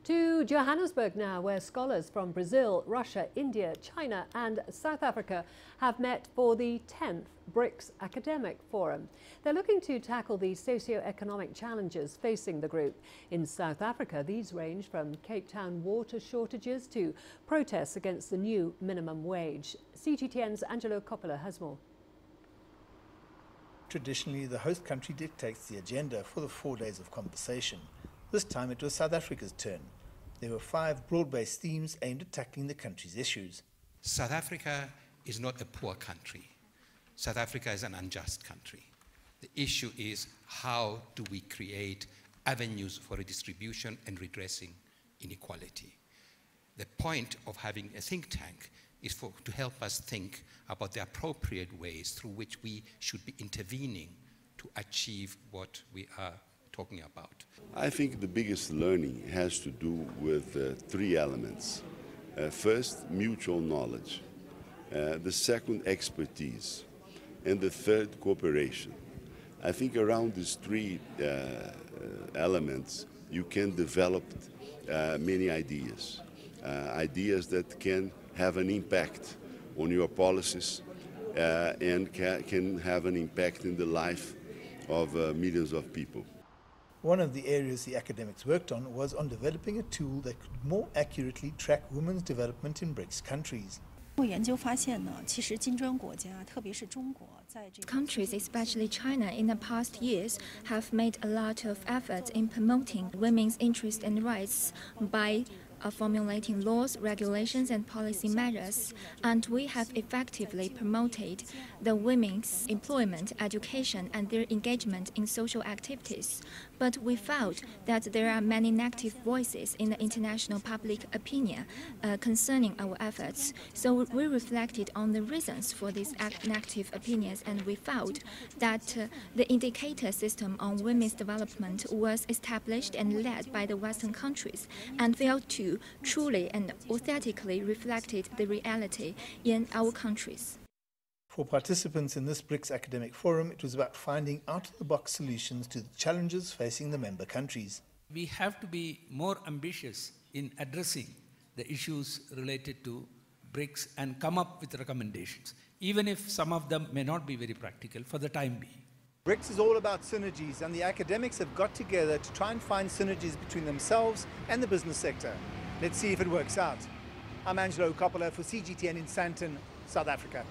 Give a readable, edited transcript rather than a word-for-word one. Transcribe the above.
To Johannesburg now, where scholars from Brazil, Russia, India, China and South Africa have met for the 10th BRICS Academic Forum. They're looking to tackle the socio-economic challenges facing the group. In South Africa, these range from Cape Town water shortages to protests against the new minimum wage. CGTN's Angelo Coppola has more. Traditionally, the host country dictates the agenda for the 4 days of conversation. This time it was South Africa's turn. There were 5 broad-based themes aimed at tackling the country's issues. South Africa is not a poor country. South Africa is an unjust country. The issue is, how do we create avenues for redistribution and redressing inequality? The point of having a think tank is to help us think about the appropriate ways through which we should be intervening to achieve what we are talking about. I think the biggest learning has to do with 3 elements. First, mutual knowledge. The second, expertise. And the third, cooperation. I think around these 3 elements, you can develop many ideas. Ideas that can have an impact on your policies and can have an impact in the life of millions of people. One of the areas the academics worked on was on developing a tool that could more accurately track women's development in BRICS countries. Countries, especially China, in the past years have made a lot of efforts in promoting women's interests and rights by formulating laws, regulations and policy measures, and we have effectively promoted the women's employment, education and their engagement in social activities. But we found that there are many negative voices in the international public opinion concerning our efforts. So we reflected on the reasons for these negative opinions, and we found that the indicator system on women's development was established and led by the Western countries and failed to truly and authentically reflected the reality in our countries. For participants in this BRICS Academic Forum, it was about finding out-of-the-box solutions to the challenges facing the member countries. We have to be more ambitious in addressing the issues related to BRICS and come up with recommendations, even if some of them may not be very practical for the time being. BRICS is all about synergies, and the academics have got together to try and find synergies between themselves and the business sector. Let's see if it works out. I'm Angelo Coppola for CGTN in Sandton, South Africa.